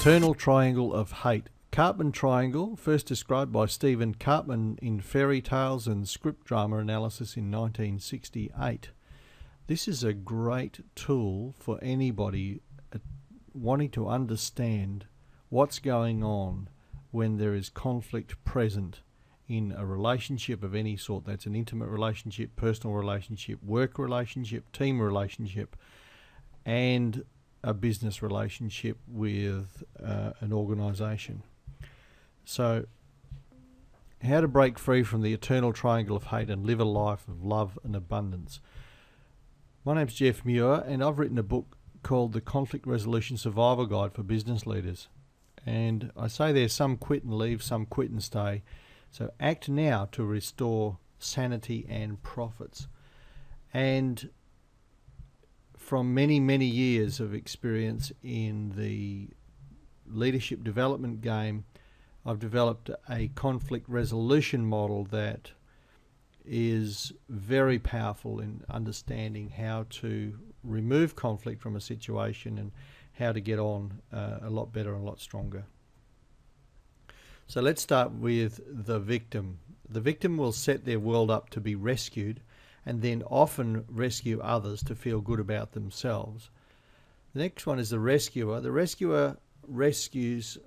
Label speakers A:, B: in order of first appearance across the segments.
A: Eternal Triangle of Hate. Kartman Triangle, first described by Stephen Kartman in Fairy Tales and Script Drama Analysis in 1968. This is a great tool for anybody wanting to understand what's going on when there is conflict present in a relationship of any sort. That's an intimate relationship, personal relationship, work relationship, team relationship, and a business relationship with an organisation. So, how to break free from the eternal triangle of hate and live a life of love and abundance. My name's Jeff Muir, and I've written a book called The Conflict Resolution Survival Guide for Business Leaders. And I say there's some quit and leave, some quit and stay. So act now to restore sanity and profits. And from many, many years of experience in the leadership development game, I've developed a conflict resolution model that is very powerful in understanding how to remove conflict from a situation and how to get on a lot better and a lot stronger. So let's start with the victim. The victim will set their world up to be rescued and then often rescue others to feel good about themselves. The next one is the rescuer. The rescuer rescues,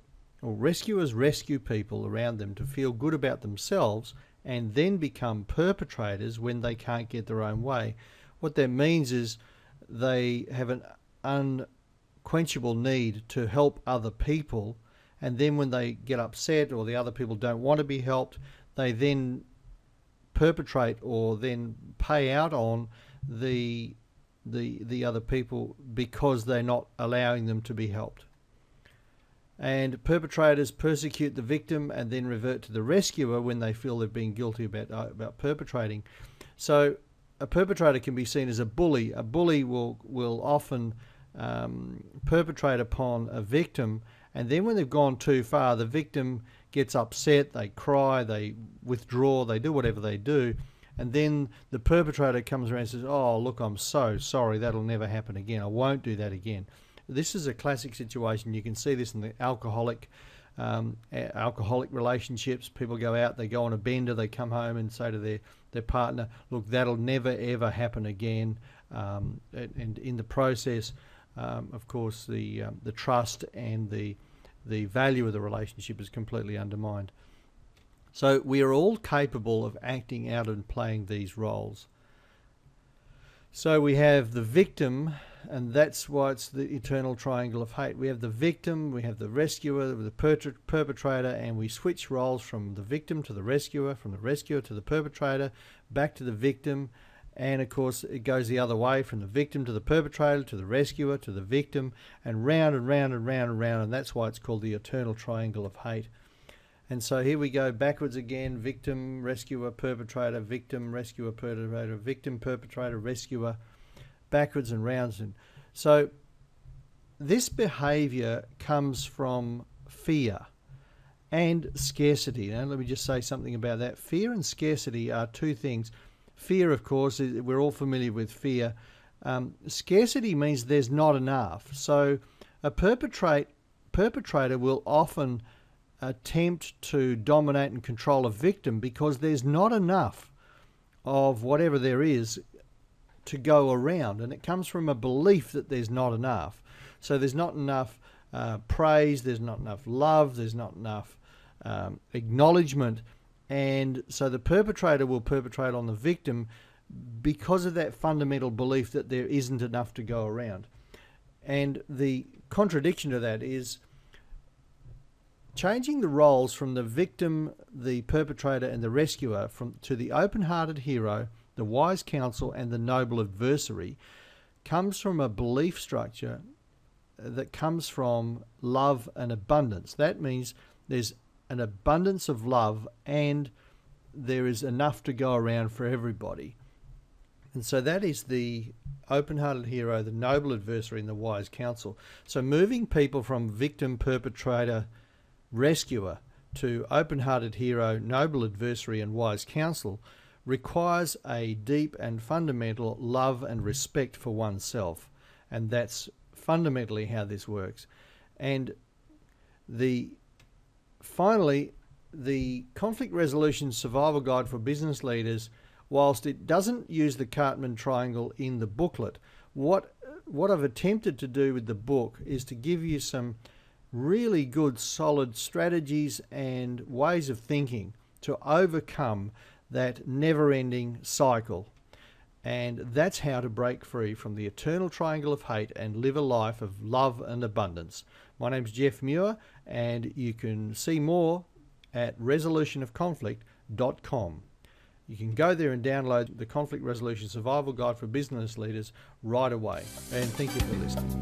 A: or rescuers rescue people around them to feel good about themselves and then become perpetrators when they can't get their own way. What that means is they have an unquenchable need to help other people, and then when they get upset or the other people don't want to be helped, they then perpetrate or then pay out on the other people because they're not allowing them to be helped. And perpetrators persecute the victim and then revert to the rescuer when they feel they've been guilty about perpetrating. So a perpetrator can be seen as a bully. A bully will often perpetrate upon a victim, and then when they've gone too far, the victim gets upset, they cry, they withdraw, they do whatever they do, and then the perpetrator comes around and says, "Oh, look, I'm so sorry, that'll never happen again. I won't do that again." This is a classic situation. You can see this in the alcoholic relationships. People go out, they go on a bender, they come home and say to their partner, "Look, that'll never ever happen again." And in the process, of course, the trust and the value of the relationship is completely undermined. So we are all capable of acting out and playing these roles. So we have the victim, and that's why it's the eternal triangle of hate. We have the victim, we have the rescuer, the perpetrator, and we switch roles from the victim to the rescuer, from the rescuer to the perpetrator, back to the victim. And of course, it goes the other way, from the victim to the perpetrator, to the rescuer, to the victim, and round and round and round and round. And that's why it's called the eternal triangle of hate. And so here we go backwards again: victim, rescuer, perpetrator, victim, rescuer, perpetrator, victim, perpetrator, rescuer, backwards and rounds. And so this behavior comes from fear and scarcity. Now, let me just say something about that. Fear and scarcity are two things. Fear, of course, we're all familiar with fear. Scarcity means there's not enough. So a perpetrator will often attempt to dominate and control a victim because there's not enough of whatever there is to go around. And it comes from a belief that there's not enough. So there's not enough praise, there's not enough love, there's not enough acknowledgement. And so the perpetrator will perpetrate on the victim because of that fundamental belief that there isn't enough to go around. And the contradiction to that is changing the roles from the victim, the perpetrator, and the rescuer to the open-hearted hero, the wise counsel, and the noble adversary comes from a belief structure that comes from love and abundance. That means there's an abundance of love and there is enough to go around for everybody. And so that is the open-hearted hero, the noble adversary, and the wise counsel. So moving people from victim, perpetrator, rescuer to open-hearted hero, noble adversary, and wise counsel requires a deep and fundamental love and respect for oneself. And that's fundamentally how this works. And Finally, the Conflict Resolution Survival Guide for Business Leaders, whilst it doesn't use the Kartman Triangle in the booklet, what I've attempted to do with the book is to give you some really good solid strategies and ways of thinking to overcome that never-ending cycle. And that's how to break free from the eternal triangle of hate and live a life of love and abundance. My name's Jeff Muir, and you can see more at resolutionofconflict.com. You can go there and download the Conflict Resolution Survival Guide for Business Leaders right away. And thank you for listening.